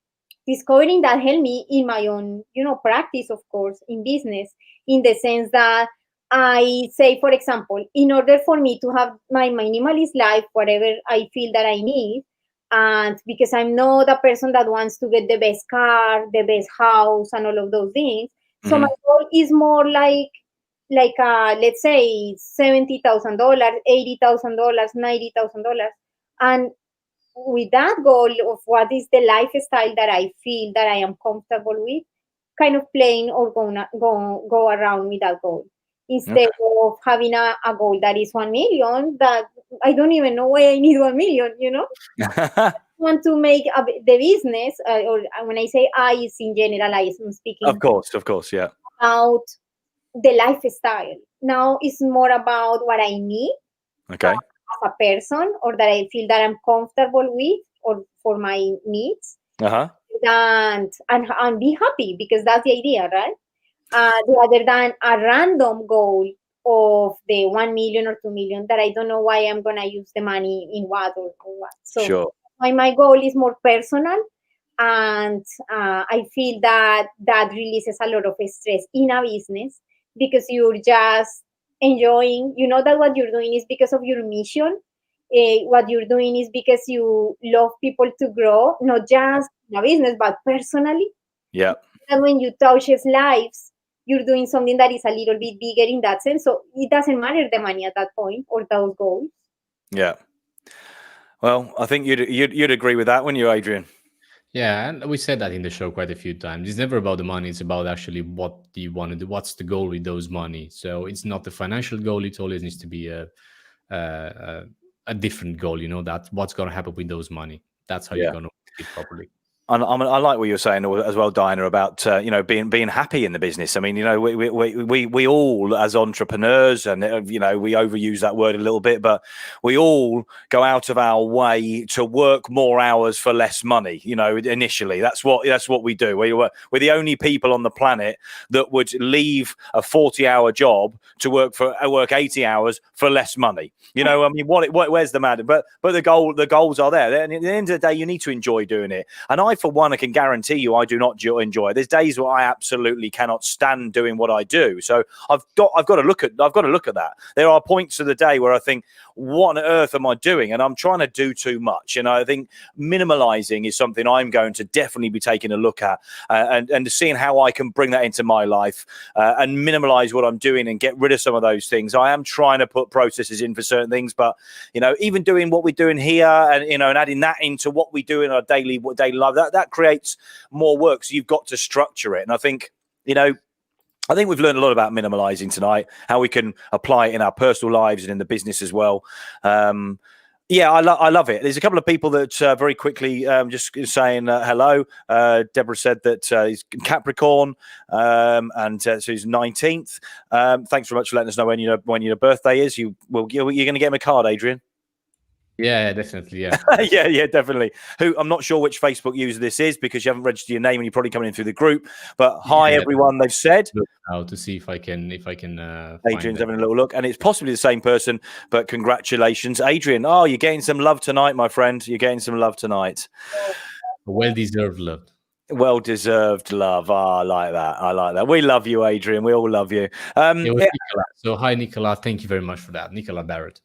discovering that helped me in my own, practice, of course, in business, in the sense that I say, for example, in order for me to have my minimalist life, whatever I feel that I need, and because I'm not a person that wants to get the best car, the best house, and all of those things, so my goal is more like let's say $70,000, $80,000, $90,000, and with that goal of what is the lifestyle that I feel that I am comfortable with, kind of playing or go around with that goal, instead of having a goal that is 1 million, that I don't even know why I need 1 million, I want to make the business, or when I say I, is in general, I am speaking. Of course, yeah. About the lifestyle. Now it's more about what I need. Okay. As a person, or that I feel that I'm comfortable with, or for my needs. And be happy, because that's the idea, right? rather than a random goal of the 1 million or 2 million that I don't know why I'm gonna use the money in what or what. So Sure. my goal is more personal, and I feel that releases a lot of stress in a business because you're just enjoying. You know that what you're doing is because of your mission. What you're doing is because you love people to grow, not just in a business but personally. Yeah. And when you touches lives, you're doing something that is a little bit bigger in that sense. So it doesn't matter the money at that point or those goals. Yeah. Well, I think you'd agree with that, wouldn't you, Adrian? Yeah, and we said that in the show quite a few times. It's never about the money. It's about actually what do you want to do? What's the goal with those money? So it's not the financial goal. It always needs to be a different goal. You know, that what's going to happen with those money. That's how you're going to do it properly. I like what you're saying as well, Diana, about being happy in the business. I mean, we all as entrepreneurs, and we overuse that word a little bit, but we all go out of our way to work more hours for less money. Initially, that's what we do. We're the only people on the planet that would leave a 40-hour job to work 80 hours for less money. I mean, where's the matter? But the goals are there. And at the end of the day, you need to enjoy doing it. And for one, I can guarantee you I do not enjoy it. There's days where I absolutely cannot stand doing what I do. So I've got to look at that. There are points of the day where I think, what on earth am I doing? And I'm trying to do too much. And I think minimalizing is something I'm going to definitely be taking a look at and seeing how I can bring that into my life and minimize what I'm doing and get rid of some of those things. I am trying to put processes in for certain things, but even doing what we're doing here and adding that into what we do in our daily life, that creates more work. So you've got to structure it. And I think we've learned a lot about minimalizing tonight, how we can apply it in our personal lives and in the business as well. Yeah, I love it. There's a couple of people that very quickly just saying hello. Deborah said that he's Capricorn, and so he's 19th. Thanks very much for letting us know when your birthday is. You're going to get him a card, Adrian. Yeah, definitely. Yeah. yeah, definitely. I'm not sure which Facebook user this is because you haven't registered your name and you're probably coming in through the group. But hi, everyone. They've said. Now to see if I can. Adrian's having a little look, and it's possibly the same person. But congratulations, Adrian. Oh, you're getting some love tonight, my friend. You're getting some love tonight. Well-deserved love. Well-deserved love. I like that. We love you, Adrian. We all love you. Nicola. So hi, Nicola. Thank you very much for that, Nicola Barrett.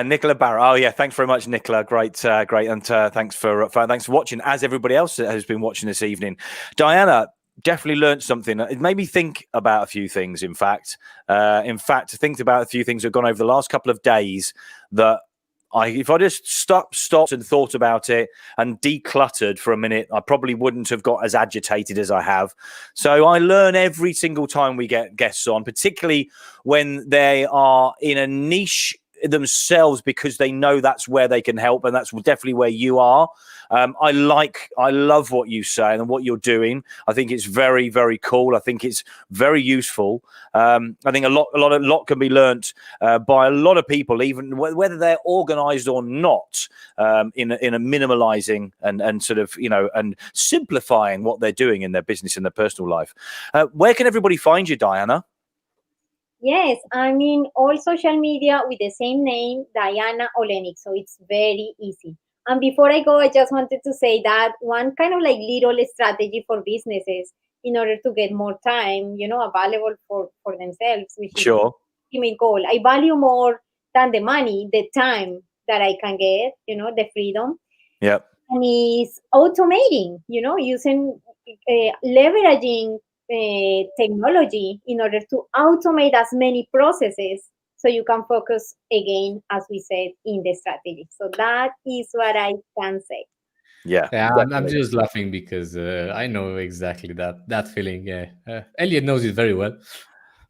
Nicola Barrett. Oh yeah, thanks very much, Nicola. Great, and thanks for watching. As everybody else has been watching this evening, Diana definitely learned something. It made me think about a few things. In fact, think about a few things that have gone over the last couple of days that. If I just stopped and thought about it and decluttered for a minute, I probably wouldn't have got as agitated as I have. So I learn every single time we get guests on, particularly when they are in a niche themselves because they know that's where they can help, and that's definitely where you are. I love what you say and what you're doing. I think it's very, very cool. I think it's very useful. I think a lot can be learnt by a lot of people, even whether they're organized or not, in a minimalizing and sort of and simplifying what they're doing in their business and their personal life. Where can everybody find you, Diana? Yes, I mean, all social media with the same name, Diana Olynick. So it's very easy. And before I go, I just wanted to say that one kind of like little strategy for businesses in order to get more time, available for themselves, which is the ultimate goal. I value more than the money, the time that I can get, the freedom. Yep. And is automating, using, leveraging technology in order to automate as many processes so you can focus again, as we said, in the strategy. So that is what I can say. Yeah, I'm just laughing because I know exactly that feeling. Yeah, Elliot knows it very well.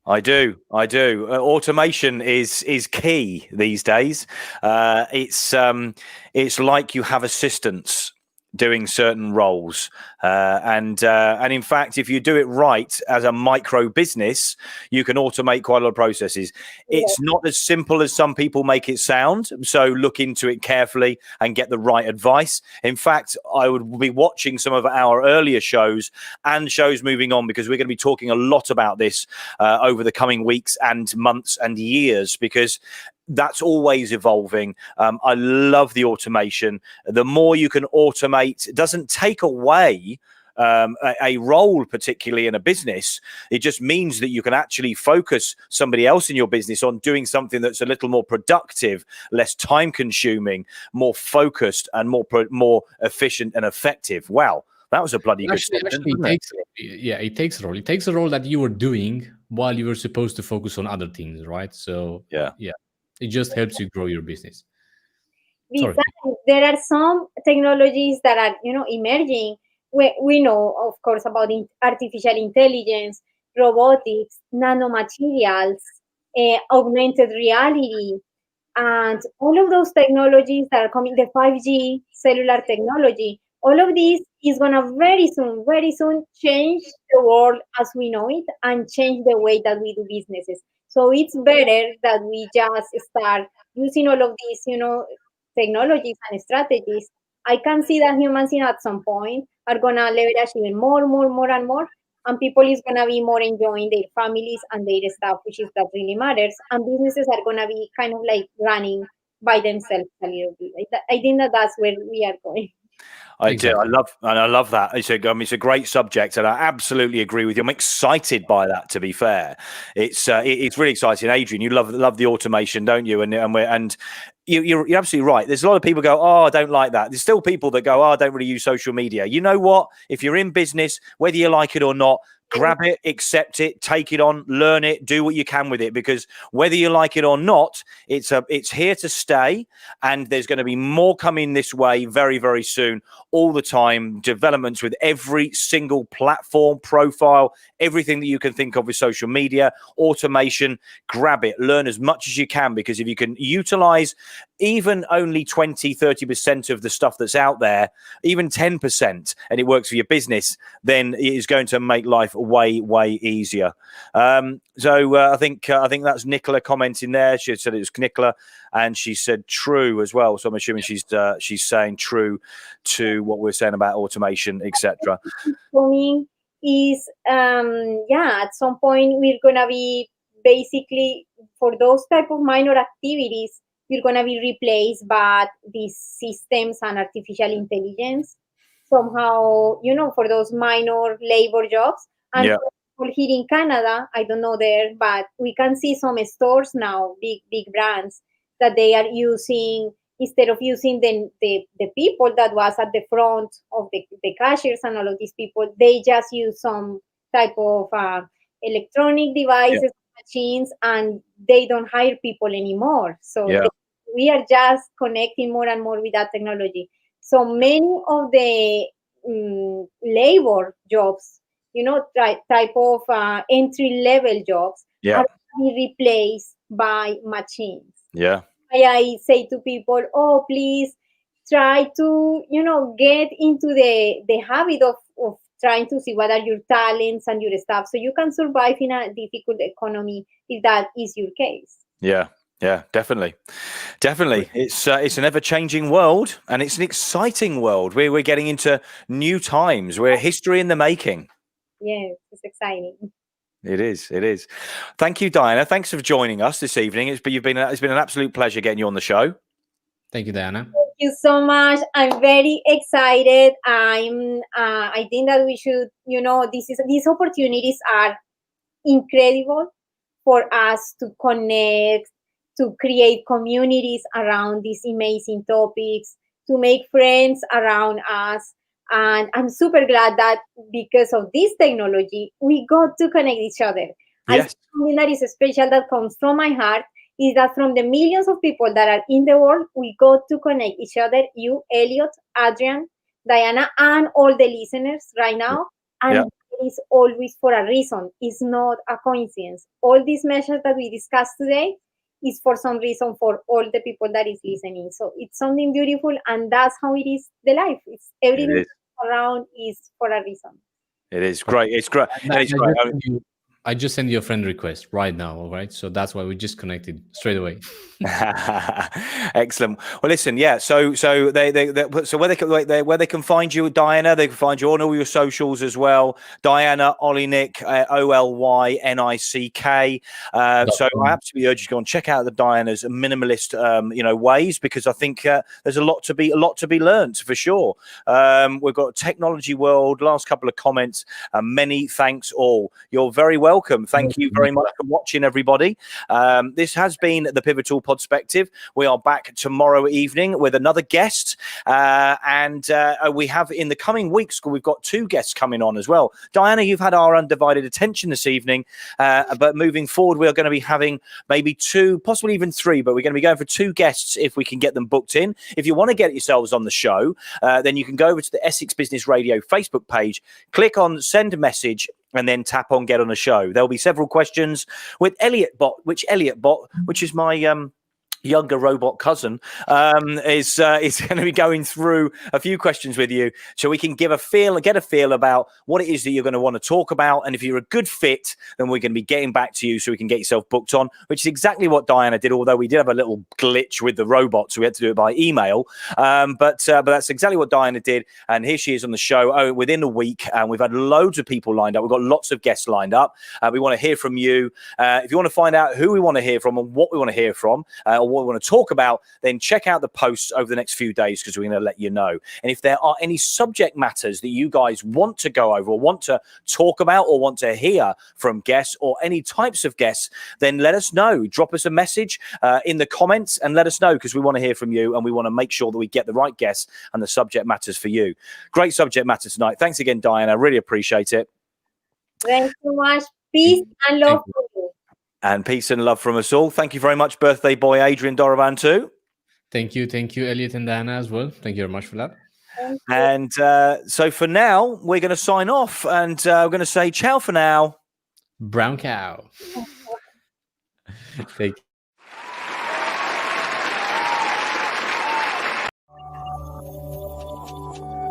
I do. Automation is key these days. It's like you have assistants doing certain roles. And in fact, if you do it right as a micro business, you can automate quite a lot of processes. It's not as simple as some people make it sound. So look into it carefully and get the right advice. In fact, I would be watching some of our earlier shows and shows moving on, because we're going to be talking a lot about this over the coming weeks and months and years, because that's always evolving. I love the automation. The more you can automate, it doesn't take away a role, particularly in a business. It just means that you can actually focus somebody else in your business on doing something that's a little more productive, less time consuming, more focused, and more efficient and effective. Wow. That was a bloody good statement. It takes a role. It takes a role that you were doing while you were supposed to focus on other things, right? So yeah. It just helps you grow your business. Besides, there are some technologies that are, emerging. We know, of course, about artificial intelligence, robotics, nanomaterials, augmented reality, and all of those technologies that are coming, the 5G cellular technology. All of this is going to very soon change the world as we know it and change the way that we do businesses. So it's better that we just start using all of these, technologies and strategies. I can see that humans at some point are going to leverage even more and more. And people is going to be more enjoying their families and their stuff, which is that really matters. And businesses are going to be kind of like running by themselves a little bit. I think that's where we are going. I do. I love that. It's a great subject, and I absolutely agree with you. I'm excited by that. To be fair, it's really exciting. Adrian, you love the automation, don't you? And you're absolutely right. There's a lot of people go, oh, I don't like that. There's still people that go, oh, I don't really use social media. You know what? If you're in business, whether you like it or not, grab it, accept it, take it on, learn it, do what you can with it, because whether you like it or not, it's here to stay, and there's going to be more coming this way very, very soon, all the time. Developments with every single platform, profile, everything that you can think of with social media, automation. Grab it, learn as much as you can, because if you can utilize even only 20-30% of the stuff that's out there, even 10%, and it works for your business, then it is going to make life way easier. So I think that's Nicola commenting there. She said it was Nicola, and she said true as well. So I'm assuming she's saying true to what we're saying about automation, etc. For me, is at some point we're gonna be basically, for those type of minor activities, we're gonna be replaced by these systems and artificial intelligence somehow, for those minor labor jobs. And for here in Canada, I don't know there, but we can see some stores now, big brands, that they are using, instead of using the people that was at the front of the cashiers and all of these people, they just use some type of electronic devices, machines, and they don't hire people anymore. So we are just connecting more and more with that technology. So many of the labor jobs, type of entry-level jobs are being replaced by machines. I say to people, oh, please try to, get into the habit of trying to see what are your talents and your stuff, so you can survive in a difficult economy, if that is your case. Yeah, definitely. It's an ever-changing world, and it's an exciting world. We're getting into new times. We're history in the making. Yes, it's exciting. It is. Thank you, Diana. Thanks for joining us this evening. It's been an absolute pleasure getting you on the show. Thank you, Diana. Thank you so much. I'm very excited. I think that we should, these opportunities are incredible for us to connect, to create communities around these amazing topics, to make friends around us. And I'm super glad that because of this technology, we got to connect each other. Yes. Something that is special that comes from my heart is that from the millions of people that are in the world, we got to connect each other, you, Elliot, Adrian, Diana, and all the listeners right now. And it is always for a reason. It's not a coincidence. All these measures that we discussed today is for some reason for all the people that is listening. So it's something beautiful, and that's how it is. The life, it's everything around is for a reason. It is great. It's great, and it's great. I just sent you a friend request right now, all right? So that's why we just connected straight away. Excellent. Well, listen, yeah. So where they can find you, Diana, they can find you on all your socials as well. Diana Olynick, Olynick. So I absolutely urge you to go and check out the Diana's minimalist, ways, because I think there's a lot to be learned for sure. We've got Technology World. Last couple of comments. Many thanks all. You're very welcome. Thank you very much for watching, everybody. This has been the Pivotal Podspective. We are back tomorrow evening with another guest, and we have in the coming weeks, we've got 2 guests coming on as well. Diana, you've had our undivided attention this evening, but moving forward, we are going to be having maybe 2, possibly even 3, but we're going to be going for 2 guests if we can get them booked in. If you want to get yourselves on the show, then you can go over to the Essex Business Radio Facebook page, click on send a message, and then tap on get on a show. There'll be several questions with Elliot Bot, which is my younger robot cousin, is going to be going through a few questions with you, so we can get a feel about what it is that you're going to want to talk about, and if you're a good fit, then we're going to be getting back to you so we can get yourself booked on, which is exactly what Diana did, although we did have a little glitch with the robot, so we had to do it by email, but that's exactly what Diana did, and here she is on the show within a week, and we've had loads of people lined up. We've got lots of guests lined up. We want to hear from you. If you want to find out who we want to hear from and what we want to hear from, or what we want to talk about, then check out the posts over the next few days, because we're going to let you know. And if there are any subject matters that you guys want to go over or want to talk about or want to hear from guests or any types of guests, then let us know. Drop us a message in the comments and let us know, because we want to hear from you and we want to make sure that we get the right guests and the subject matters for you. Great subject matter tonight. Thanks again, Diana. I really appreciate it. Thanks so much. Peace and love for you. And peace and love from us all. Thank you very much, birthday boy Adrian Dorovan too. Thank you, Elliot and Diana as well. Thank you very much for that. And so for now, we're going to sign off, and we're going to say ciao for now. Brown cow. Thank you.